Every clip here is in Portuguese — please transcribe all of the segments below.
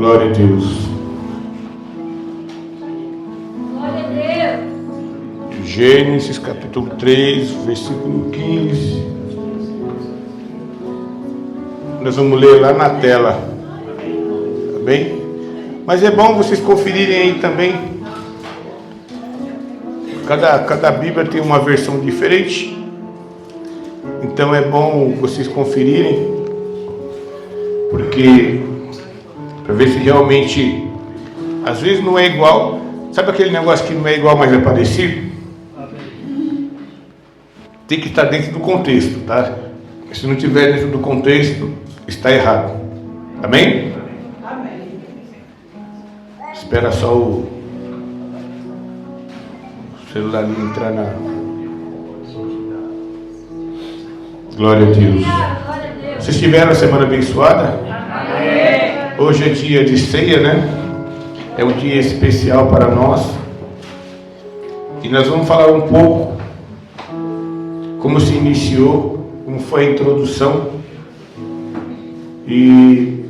Glória a Deus. Glória a Deus. Gênesis capítulo 3, versículo 15. Nós vamos ler lá na tela. Tá bem? Mas é bom vocês conferirem aí também. Cada Bíblia tem uma versão diferente. Então é bom vocês conferirem, porque para ver se realmente, às vezes não é igual. Sabe aquele negócio que não é igual, mas é parecido? Tem que estar dentro do contexto, tá? Se não estiver dentro do contexto, está errado. Amém? Amém. Espera só o celular entrar na... Glória a Deus. Vocês tiveram a semana abençoada? Amém. Hoje é dia de ceia, né? É um dia especial para nós. E nós vamos falar um pouco como se iniciou, como foi a introdução. E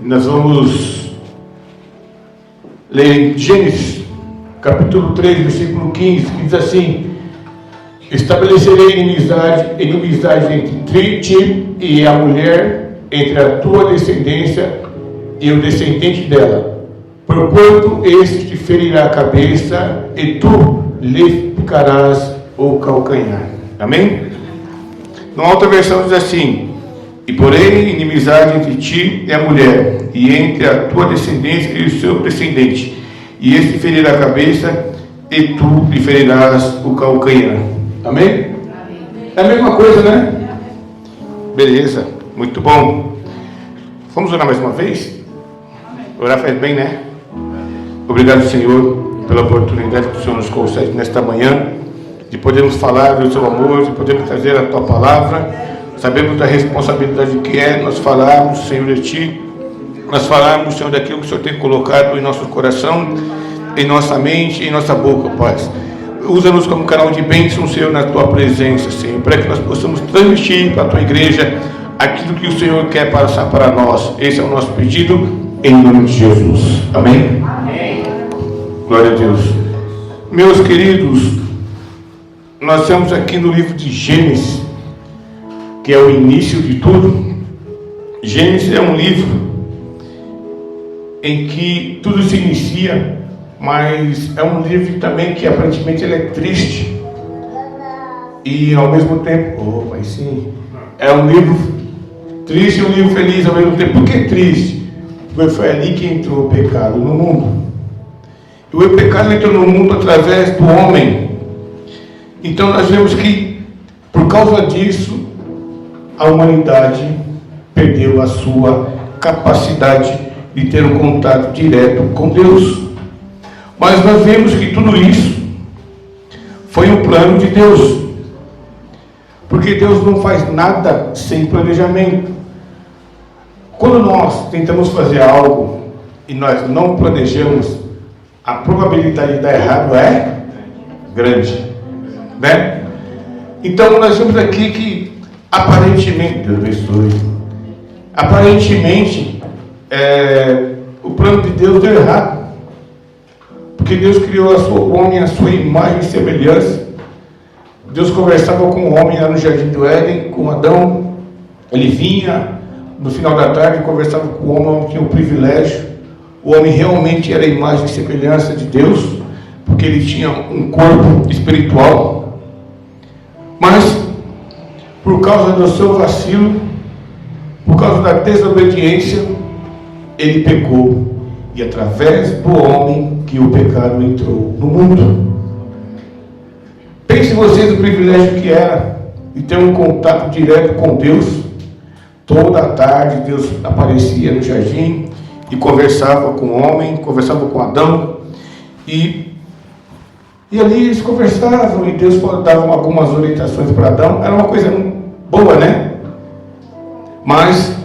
nós vamos ler em Gênesis, capítulo 3, versículo 15, que diz assim: estabelecerei inimizade entre ti e a mulher, entre a tua descendência e o descendente dela, porquanto este te ferirá a cabeça e tu lhe picarás o calcanhar. Amém? Na outra versão diz assim: e porém inimizade entre ti e a mulher, e entre a tua descendência e o seu descendente, e este ferirá a cabeça e tu lhe ferirás o calcanhar. Amém? É a mesma coisa, né? Beleza, muito bom. Vamos orar mais uma vez? Orar faz bem, né? Obrigado, Senhor, pela oportunidade que o Senhor nos concede nesta manhã, de podermos falar do seu amor, de podermos trazer a tua palavra. Sabemos da responsabilidade que é nós falarmos, Senhor, de ti, nós falarmos, Senhor, daquilo que o Senhor tem colocado em nosso coração, em nossa mente, em nossa boca, Pai. Usa-nos como canal de bênção, Senhor, na tua presença, Senhor, para que nós possamos transmitir para a tua igreja aquilo que o Senhor quer passar para nós. Esse é o nosso pedido, em nome de Jesus. Amém? Amém. Glória a Deus. Meus queridos, nós estamos aqui no livro de Gênesis, que é o início de tudo. Gênesis é um livro em que tudo se inicia, mas é um livro também que aparentemente ele é triste e ao mesmo tempo, mas sim, é um livro triste e um livro feliz ao mesmo tempo. Por que triste? Porque foi ali que entrou o pecado no mundo. E o pecado entrou no mundo através do homem. Então nós vemos que por causa disso a humanidade perdeu a sua capacidade de ter um contato direto com Deus. Mas nós vemos que tudo isso foi um plano de Deus, porque Deus não faz nada sem planejamento. Quando nós tentamos fazer algo e nós não planejamos, a probabilidade de dar errado é grande, né? Então nós vemos aqui que aparentemente, Deus abençoe, aparentemente o plano de Deus deu errado. Porque Deus criou o homem à sua imagem e semelhança. Deus conversava com o homem lá no Jardim do Éden, com Adão. Ele vinha no final da tarde e conversava com o homem, tinha o privilégio. O homem realmente era a imagem e semelhança de Deus, porque ele tinha um corpo espiritual. Mas, por causa do seu vacilo, por causa da desobediência, ele pecou. E através do homem que o pecado entrou no mundo. Pense vocês o privilégio que era de ter um contato direto com Deus. Toda a tarde Deus aparecia no jardim e conversava com o homem, conversava com Adão. E ali eles conversavam e Deus dava algumas orientações para Adão. Era uma coisa boa, né? Mas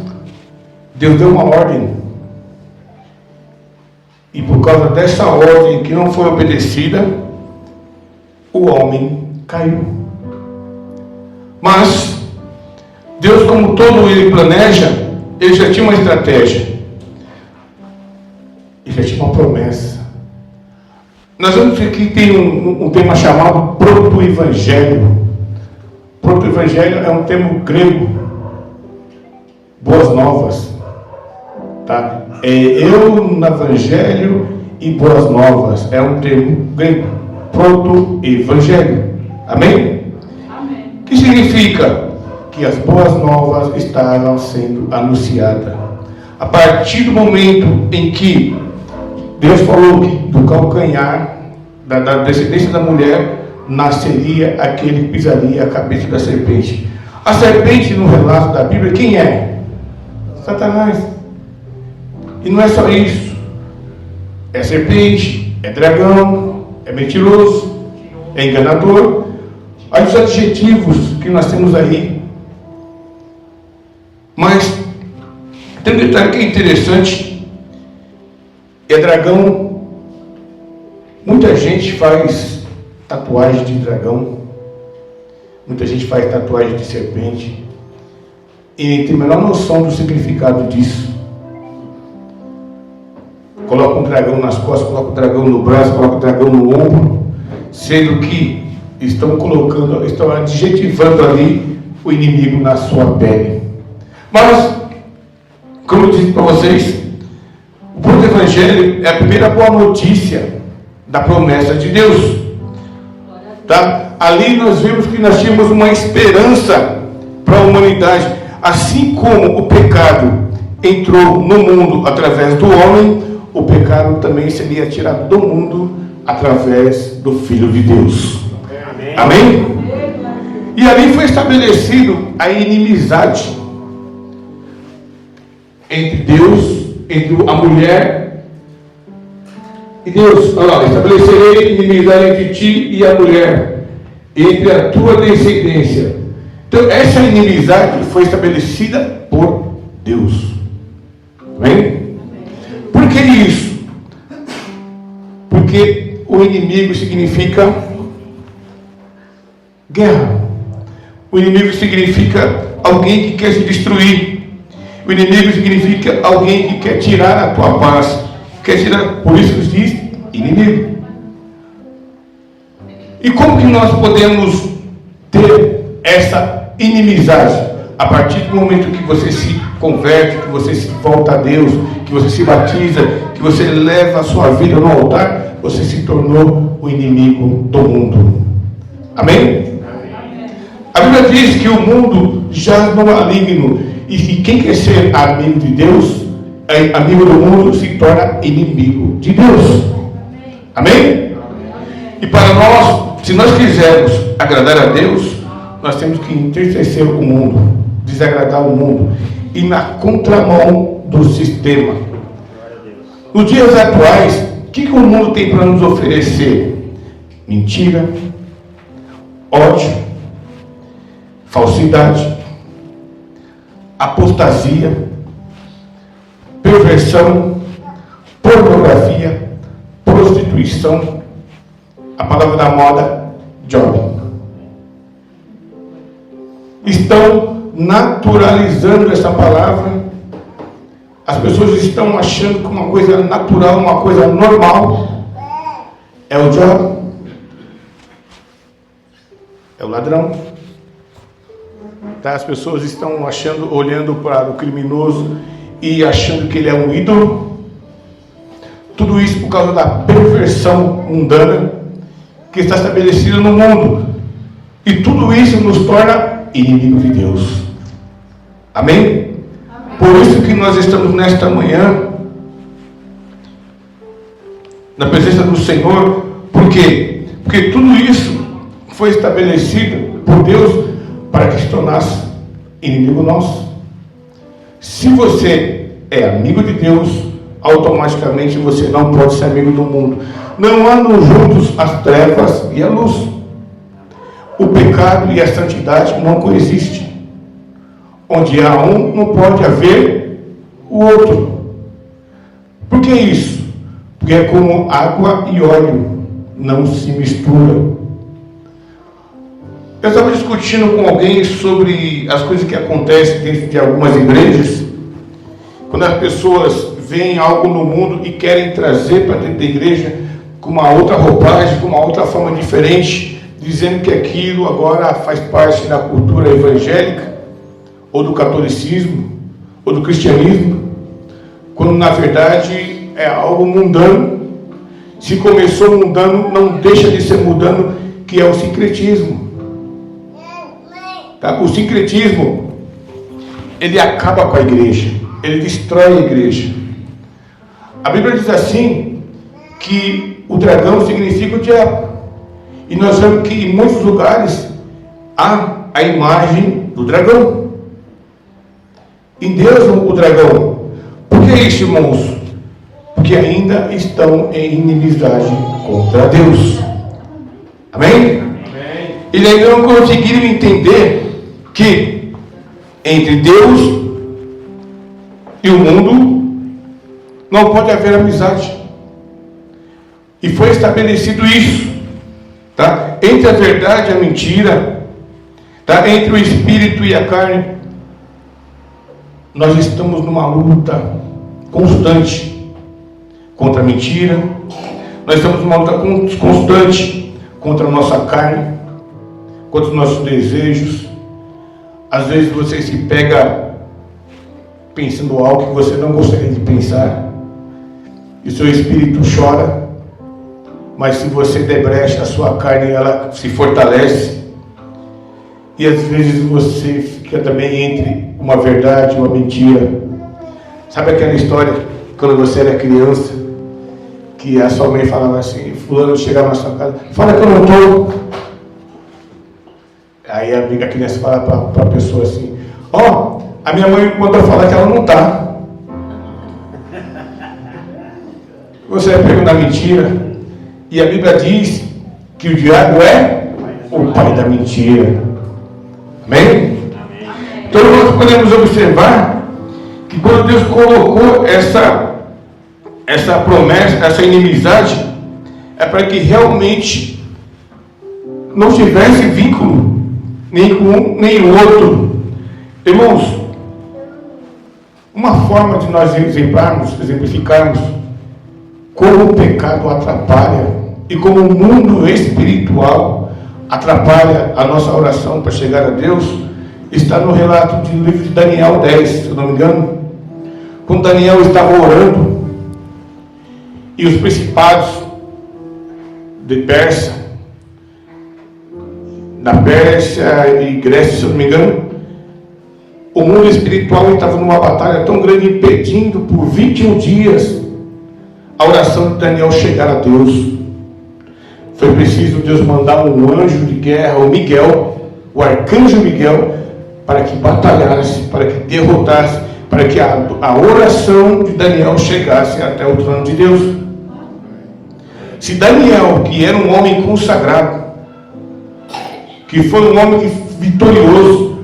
Deus deu uma ordem. E por causa dessa ordem que não foi obedecida, o homem caiu. Mas Deus, como todo ele planeja, ele já tinha uma estratégia. já tinha uma promessa. Nós vamos ver que tem um tema chamado proto-evangelho. Proto-evangelho é um termo grego, boas novas, tá? Eu no evangelho e boas novas, é um termo grego, proto-evangelho. Amém? Amém. Que significa que as boas novas estavam sendo anunciadas. A partir do momento em que Deus falou que do calcanhar da descendência da mulher nasceria aquele que pisaria a cabeça da serpente. A serpente, no relato da Bíblia, quem é? Satanás. E não é só isso. É serpente, é dragão, é mentiroso, é enganador. Olha os adjetivos que nós temos aí. Mas tem um detalhe que é interessante. É dragão. Muita gente faz tatuagem de dragão. Muita gente faz tatuagem de serpente. E tem a menor noção do significado disso. Coloca um dragão nas costas, coloca um dragão no braço, coloca um dragão no ombro, sendo que estão adjetivando ali o inimigo na sua pele. Mas, como eu disse para vocês, o proto-evangelho é a primeira boa notícia da promessa de Deus. Tá? Ali nós vimos que nós tínhamos uma esperança para a humanidade. Assim como o pecado entrou no mundo através do homem, o pecado também seria tirado do mundo através do Filho de Deus. Amém? Amém? E ali foi estabelecido a inimizade entre Deus, entre a mulher e Deus. Olha lá, estabelecerei inimizade entre ti e a mulher, entre a tua descendência. Então, essa inimizade foi estabelecida por Deus. Amém? Por que isso? Porque o inimigo significa guerra. O inimigo significa alguém que quer se destruir. O inimigo significa alguém que quer tirar a tua paz. Quer tirar, por isso diz inimigo. E como que nós podemos ter essa inimizade? A partir do momento que você se converte, que você se volta a Deus, que você se batiza, que você leva a sua vida no altar, você se tornou o inimigo do mundo. Amém? A Bíblia diz que o mundo jaz no maligno, e que quem quer ser amigo de Deus, amigo do mundo, se torna inimigo de Deus. Amém? E para nós, se nós quisermos agradar a Deus, nós temos que entristecer o mundo, desagradar o mundo, e na contramão do sistema. Nos dias atuais, o que o mundo tem para nos oferecer? Mentira, ódio, falsidade, apostasia, perversão, pornografia, prostituição, a palavra da moda, job. Estão naturalizando essa palavra. As pessoas estão achando que uma coisa natural, uma coisa normal é o job, é o ladrão. Tá? As pessoas estão achando, olhando para o criminoso e achando que ele é um ídolo. Tudo isso por causa da perversão mundana que está estabelecida no mundo. E tudo isso nos torna inimigo de Deus. Amém? Por isso que nós estamos nesta manhã na presença do Senhor. Por quê? Porque tudo isso foi estabelecido por Deus para que se tornasse inimigo nosso. Se você é amigo de Deus, automaticamente você não pode ser amigo do mundo. Não andam juntos as trevas e a luz. O pecado e a santidade não coexistem. Onde há um, não pode haver o outro. Por que isso? Porque é como água e óleo, não se misturam. Eu estava discutindo com alguém sobre as coisas que acontecem dentro de algumas igrejas, quando as pessoas veem algo no mundo e querem trazer para dentro da igreja com uma outra roupagem, com uma outra forma diferente, dizendo que aquilo agora faz parte da cultura evangélica, ou do catolicismo, ou do cristianismo, quando na verdade é algo mundano. Se começou mundano, não deixa de ser mundano, que é o sincretismo. Tá? O sincretismo, ele acaba com a igreja, ele destrói a igreja. A Bíblia diz assim, que o dragão significa o diabo. E nós vemos que em muitos lugares há a imagem do dragão. Em Deus, o dragão. Por que isso, irmãos? Porque ainda estão em inimizade contra Deus. Amém? Amém. Eles ainda não conseguiram entender que entre Deus e o mundo não pode haver amizade. E foi estabelecido isso, tá? Entre a verdade e a mentira, tá? Entre o espírito e a carne, nós estamos numa luta constante contra a mentira. Nós estamos numa luta constante contra a nossa carne, contra os nossos desejos. Às vezes você se pega pensando algo que você não gostaria de pensar, e seu espírito chora. Mas se você der brecha, a sua carne ela se fortalece. E às vezes você fica também entre uma verdade e uma mentira. Sabe aquela história, quando você era criança, que a sua mãe falava assim, fulano chegava na sua casa, fala que eu não estou. Aí a criança fala para a pessoa assim, ó, a minha mãe mandou falar que ela não está. Você é pego na mentira. E a Bíblia diz que o diabo é o pai da mentira. Amém? Então nós podemos observar que quando Deus colocou essa promessa, essa inimizade, é para que realmente não tivesse vínculo nem com um nem o outro. Irmãos, uma forma de nós exemplificarmos como o pecado atrapalha e como o mundo espiritual atrapalha a nossa oração para chegar a Deus, está no relato do livro de Daniel 10, se eu não me engano, quando Daniel estava orando e os principados de Pérsia, da Pérsia e Grécia, se eu não me engano, o mundo espiritual estava numa batalha tão grande, impedindo por 21 dias a oração de Daniel chegar a Deus. Foi preciso Deus mandar um anjo de guerra, o Miguel, o arcanjo Miguel, para que batalhasse, para que derrotasse, para que a oração de Daniel chegasse até o trono de Deus. Se Daniel, que era um homem consagrado, que foi um homem vitorioso,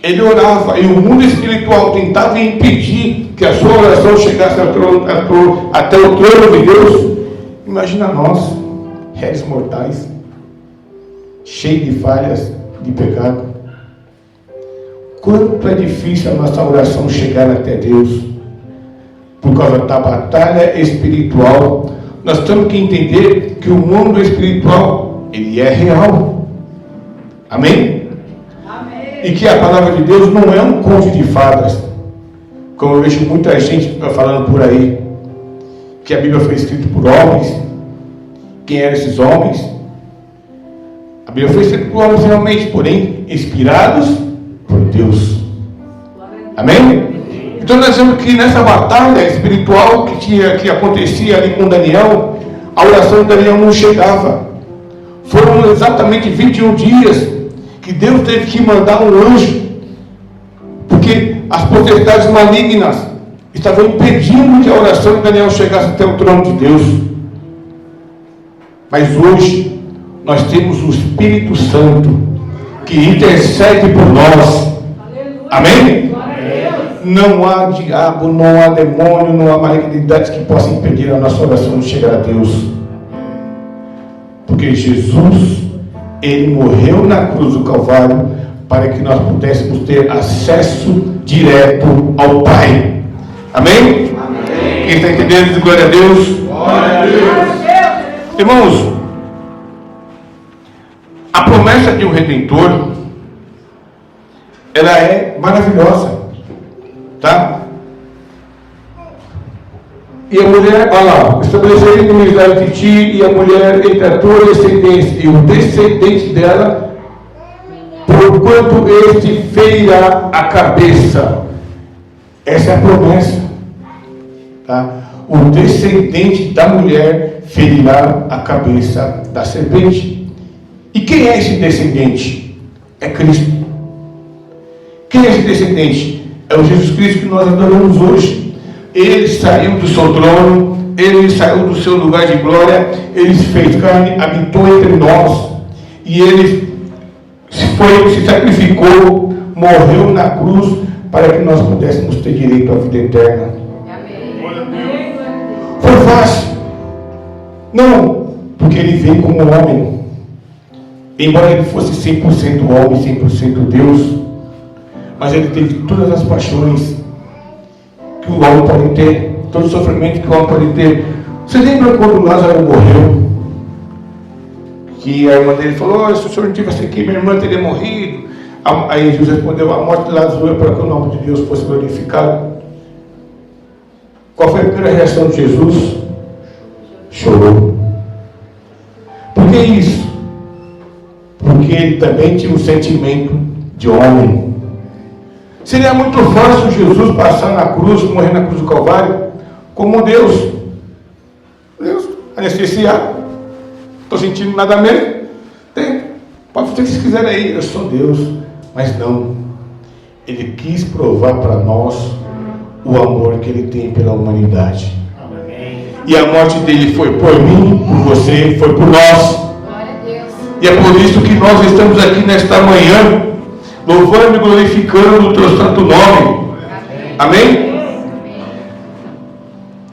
ele orava e o mundo espiritual tentava impedir que a sua oração chegasse até o trono de Deus, imagina nós, réis mortais, cheios de falhas, de pecado. Quanto é difícil a nossa oração chegar até Deus, por causa da batalha espiritual. Nós temos que entender que o mundo espiritual, ele é real. Amém? Amém. E que a palavra de Deus não é um conto de fadas, como eu vejo muita gente falando por aí, que a Bíblia foi escrita por homens. Quem eram esses homens? A Bíblia foi escrita por homens realmente, porém inspirados por Deus. Amém? Então nós vemos que nessa batalha espiritual que acontecia ali com Daniel, a oração de Daniel não chegava. Foram exatamente 21 dias que Deus teve que mandar um anjo, porque as potestades malignas estavam impedindo que a oração de Daniel chegasse até o trono de Deus. Mas hoje nós temos o Espírito Santo que intercede por nós. Amém? Não há diabo, não há demônio, não há malignidade que possa impedir a nossa oração de chegar a Deus. Porque Jesus, ele morreu na cruz do Calvário para que nós pudéssemos ter acesso direto ao Pai. Amém? Amém. Quem está entendendo, diz glória a Deus. Glória a Deus. Irmãos, a promessa de um Redentor, ela é maravilhosa, tá? E a mulher, olha lá, estabelecer inimizade entre ti e a mulher entre a tua descendência e o descendente dela, porquanto este ferirá a cabeça. Essa é a promessa, tá? O descendente da mulher ferirá a cabeça da serpente. E quem é esse descendente? É Cristo. Quem é esse descendente? É o Jesus Cristo que nós adoramos hoje. Ele saiu do seu trono, ele saiu do seu lugar de glória, ele se fez carne, habitou entre nós, e ele se sacrificou, morreu na cruz, para que nós pudéssemos ter direito à vida eterna. Amém. Foi fácil? Não, porque ele veio como homem. Embora ele fosse 100% homem, 100% Deus, mas ele teve todas as paixões que o homem pode ter, todo o sofrimento que o homem pode ter. Você lembra quando Lázaro morreu? Que a irmã dele falou: se o senhor não tivesse aqui, minha irmã teria morrido. Aí Jesus respondeu: a morte de Lázaro é para que o nome de Deus fosse glorificado. Qual foi a primeira reação de Jesus? Chorou. Por que isso? Porque ele também tinha um sentimento de homem. Seria muito fácil Jesus passar na cruz, morrer na cruz do Calvário, como Deus. Deus, anestesiado. Estou sentindo nada mesmo. Pode fazer o que vocês quiserem aí, eu sou Deus. Mas não. Ele quis provar para nós o amor que ele tem pela humanidade. Amém. E a morte dele foi por mim, por você, foi por nós. Glória a Deus. E é por isso que nós estamos aqui nesta manhã, louvando e glorificando o teu santo nome. Amém? Amém?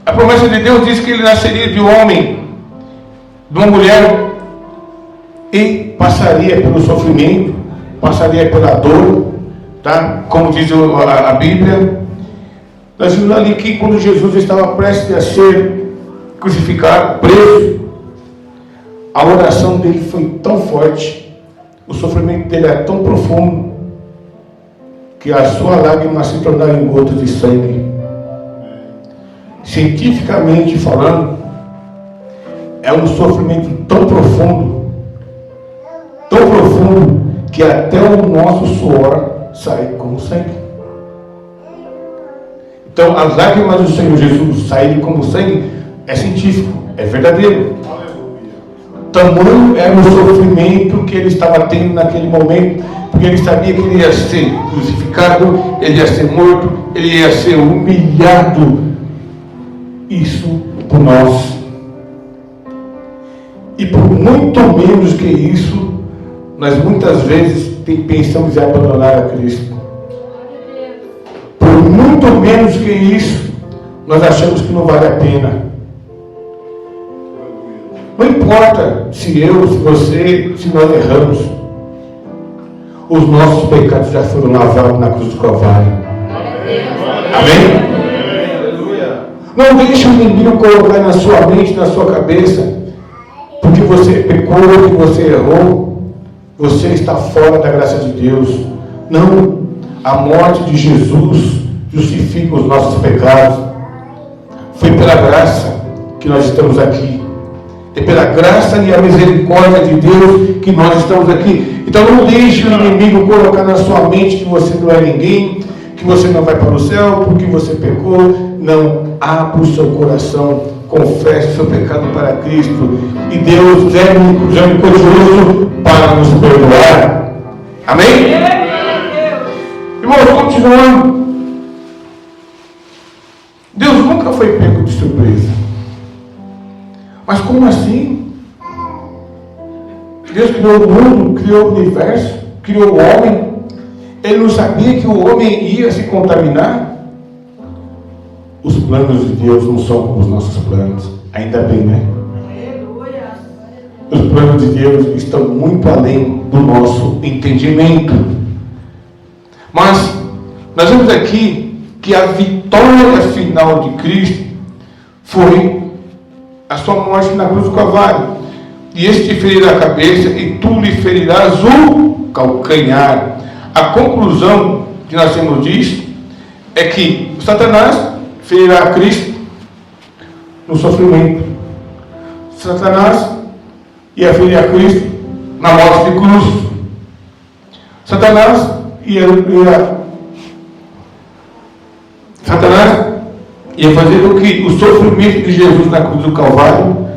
A promessa de Deus diz que ele nasceria de um homem, de uma mulher, e passaria pelo sofrimento, passaria pela dor, tá? Como diz a Bíblia. Nós vimos ali que quando Jesus estava prestes a ser crucificado, preso, a oração dele foi tão forte, o sofrimento dele é tão profundo, que a sua lágrima se tornaram em gotas de sangue. Cientificamente falando, é um sofrimento tão profundo, que até o nosso suor sai como sangue. Então, as lágrimas do Senhor Jesus saírem como sangue é científico, é verdadeiro. Tamanho era o sofrimento que ele estava tendo naquele momento, porque ele sabia que ele ia ser crucificado, ele ia ser morto, ele ia ser humilhado. Isso por nós. E por muito menos que isso, nós muitas vezes pensamos em abandonar a Cristo. Por muito menos que isso, nós achamos que não vale a pena. Não importa se eu, se você, se nós erramos, os nossos pecados já foram lavados na cruz do Calvário. Amém? Não deixe o inimigo colocar na sua mente, na sua cabeça, porque você pecou, que você errou, você está fora da graça de Deus. Não, a morte de Jesus justifica os nossos pecados. Foi pela graça que nós estamos aqui. É pela graça e a misericórdia de Deus que nós estamos aqui. Então não deixe o inimigo colocar na sua mente que você não é ninguém, que você não vai para o céu porque você pecou. Não, abra o seu coração, confesse o seu pecado para Cristo, e Deus é misericordioso para nos perdoar. Amém? Irmãos, continuando. Deus nunca foi pego de surpresa. Mas como assim? Deus criou o mundo, criou o universo, criou o homem. Ele não sabia que o homem ia se contaminar? Os planos de Deus não são como os nossos planos. Ainda bem, né? Os planos de Deus estão muito além do nosso entendimento. Mas nós vemos aqui que a vitória final de Cristo foi a sua morte na cruz do Calvário. E este te ferirá a cabeça e tu lhe ferirás o calcanhar. A conclusão que nós temos disso é que Satanás ferirá a Cristo no sofrimento. Satanás ia ferir a Cristo na morte de cruz. Satanás ia fazer com que o sofrimento de Jesus na cruz do Calvário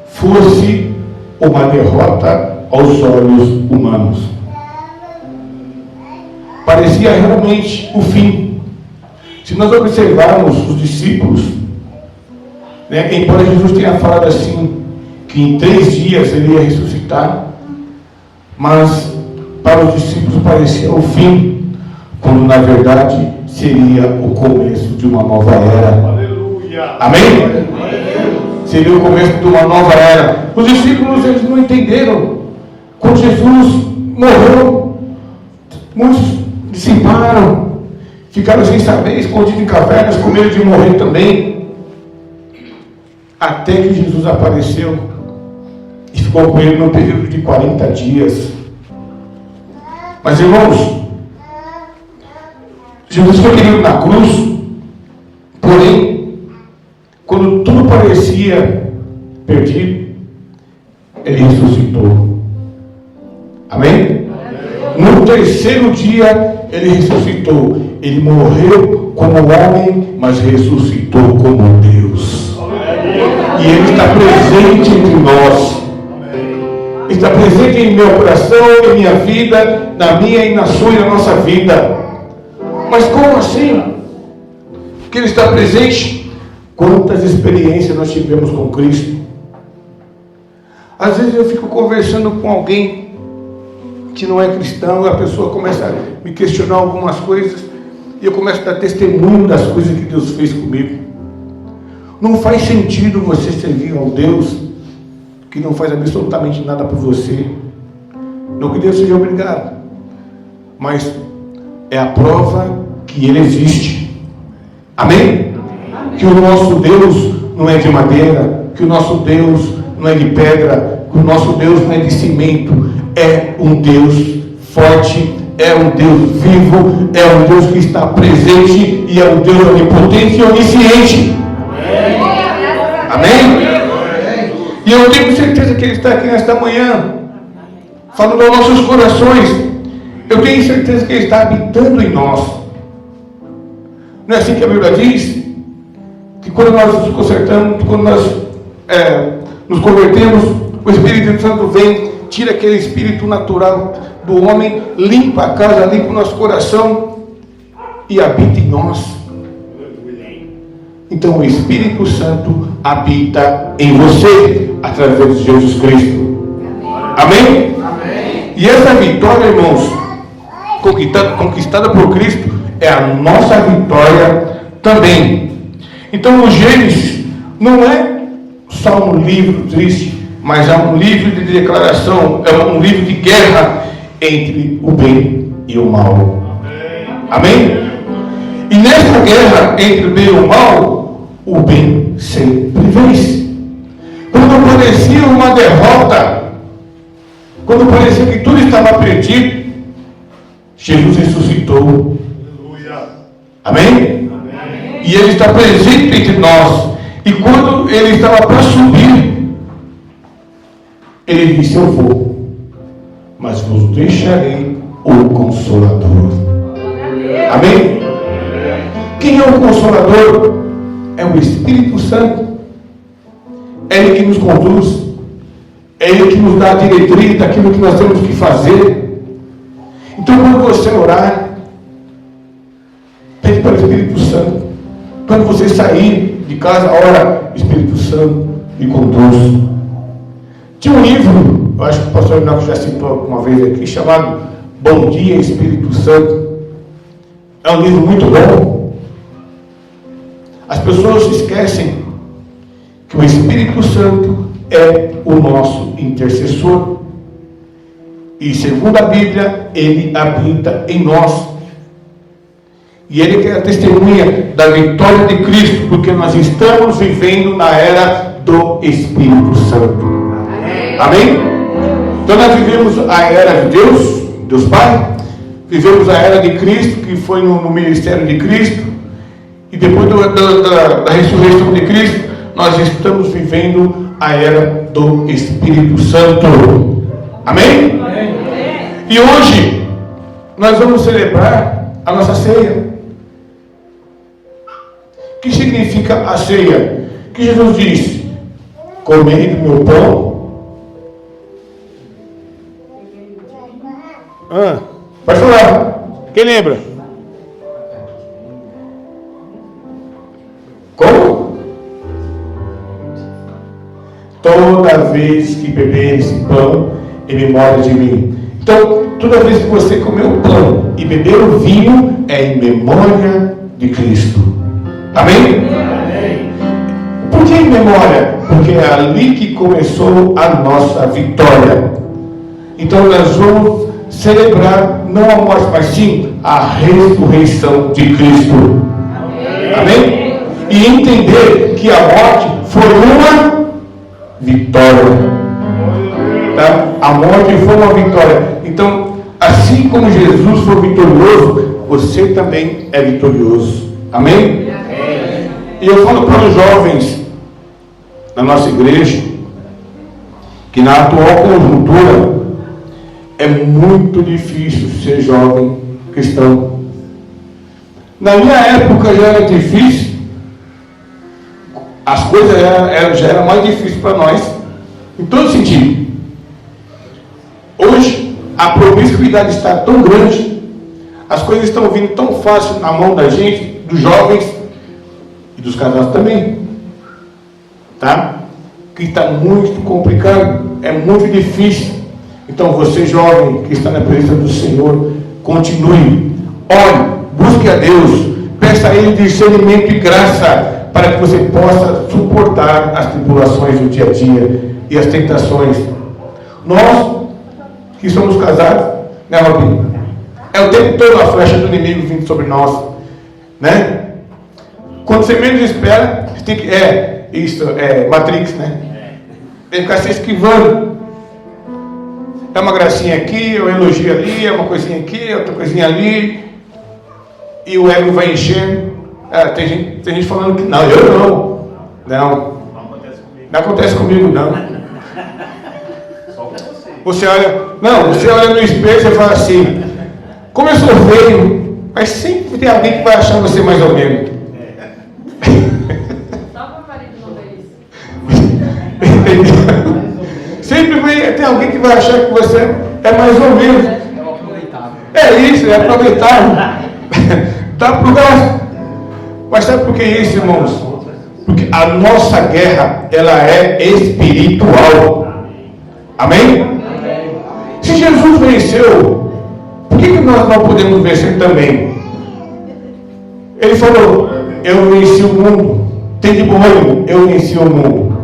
fosse uma derrota aos olhos humanos. Parecia realmente o fim. Se nós observarmos os discípulos, embora Jesus tenha falado assim, que em 3 dias ele ia ressuscitar, mas para os discípulos parecia o fim, quando na verdade seria o começo de uma nova era. Aleluia. Amém? Seria o começo de uma nova era. Os discípulos, eles não entenderam. Quando Jesus morreu, muitos dissiparam, ficaram sem saber, escondidos em cavernas, com medo de morrer também, até que Jesus apareceu e ficou com ele num período de 40 dias. Mas, irmãos, Jesus foi querido na cruz, porém, quando tudo parecia perdido, ele ressuscitou. Amém? No 3º dia, ele ressuscitou. Ele morreu como homem, mas ressuscitou como Deus. E ele está presente entre nós. Está presente em meu coração, em minha vida, na minha e na sua e na nossa vida. Mas como assim? Que ele está presente? Quantas experiências nós tivemos com Cristo? Às vezes eu fico conversando com alguém que não é cristão, e a pessoa começa a me questionar algumas coisas, e eu começo a dar testemunho das coisas que Deus fez comigo. Não faz sentido você servir ao Deus que não faz absolutamente nada por você. Não que Deus seja obrigado, mas é a prova que Ele existe. Amém? Que o nosso Deus não é de madeira, que o nosso Deus não é de pedra, que o nosso Deus não é de cimento. É um Deus forte, é um Deus vivo, é um Deus que está presente e é um Deus onipotente e onisciente. Amém? E eu tenho certeza que Ele está aqui nesta manhã, falando aos nossos corações. Eu tenho certeza que Ele está habitando em nós. Não é assim que a Bíblia diz? Que quando nós nos consertamos, quando nós nos convertemos, o Espírito Santo vem, tira aquele espírito natural do homem, limpa a casa, limpa o nosso coração e habita em nós. Então o Espírito Santo habita em você através de Jesus Cristo. Amém? Amém? E essa vitória, irmãos, conquistada por Cristo, é a nossa vitória também. Então o Gênesis não é só um livro triste, mas é um livro de declaração, é um livro de guerra entre o bem e o mal. Amém? E nessa guerra entre o bem e o mal, o bem sempre vence. Quando parecia uma derrota, quando parecia que tudo estava perdido, Jesus ressuscitou. Amém? Amém? E Ele está presente entre nós. E quando Ele estava para subir, Ele disse: eu vou, mas vos deixarei o Consolador. Amém? Quem é o Consolador? É o Espírito Santo. É Ele que nos conduz, é Ele que nos dá a diretriz daquilo que nós temos que fazer. Então, quando você orar, pede para o Espírito Santo. Quando você sair de casa, ora: Espírito Santo, me conduz. Tinha um livro, eu acho que o pastor Renato já citou uma vez aqui, chamado Bom Dia, Espírito Santo. É um livro muito bom. As pessoas esquecem que o Espírito Santo é o nosso intercessor. E segundo a Bíblia, ele habita em nós. E ele quer a testemunha da vitória de Cristo, porque nós estamos vivendo na era do Espírito Santo. Amém? Então nós vivemos a era de Deus, Deus Pai, vivemos a era de Cristo, que foi no ministério de Cristo, e depois da ressurreição de Cristo, nós estamos vivendo a era do Espírito Santo. Amém? E hoje nós vamos celebrar a nossa ceia. O que significa a ceia? Que Jesus disse: comei do meu pão. Pode falar. Quem lembra? Como? Toda vez que beber esse pão em memória de mim. Então, toda vez que você comer o pão e beber o vinho, é em memória de Cristo. Amém? Por que em memória? Porque é ali que começou a nossa vitória. Então nós vamos celebrar não a morte, mas sim a ressurreição de Cristo. Amém? E entender que a morte foi uma vitória. Tá? A morte foi uma vitória. Então, assim como Jesus foi vitorioso, você também é vitorioso. Amém? E eu falo para os jovens da nossa igreja que na atual conjuntura é muito difícil ser jovem cristão. Na minha época já era difícil, as coisas já eram mais difíceis para nós, em todo sentido. Hoje a promiscuidade está tão grande, as coisas estão vindo tão fácil na mão da gente, dos jovens e dos casais também, tá? Que está muito complicado, é muito difícil. Então você jovem que está na presença do Senhor, continue, ore, busque a Deus, peça a Ele discernimento e graça, para que você possa suportar as tribulações do dia a dia e as tentações. Nós que somos casados, né, Robinho? É o tempo todo a flecha do inimigo vindo sobre nós, né? Quando você menos espera, você tem que. Isso é Matrix, né? Tem que ficar se esquivando. É uma gracinha aqui, é um elogio ali, é uma coisinha aqui, é outra coisinha ali. E o ego vai enchendo. Tem gente falando que não, eu não. Não acontece comigo, não. Você olha no espelho e você fala assim: como eu sou feio, mas sempre tem alguém que vai achar você mais ou menos. Só para o marido não ver isso. Sempre tem alguém que vai achar que você é mais ou menos. É isso, é aproveitável. Dá pro gasto. Mas sabe por que isso, irmãos? Porque a nossa guerra, ela é espiritual. Amém? Se Jesus venceu, por que nós não podemos vencer também? Ele falou: eu venci o mundo. Tem de bom ânimo, eu venci o mundo.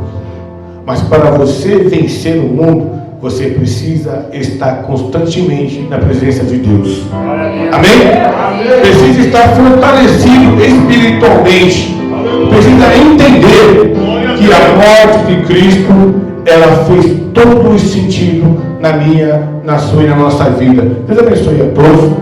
Mas para você vencer o mundo, você precisa estar constantemente na presença de Deus. Amém? Precisa estar fortalecido espiritualmente. Precisa entender que a morte de Cristo, ela fez todo o sentido na minha, na sua e na nossa vida. Deus abençoe a todos.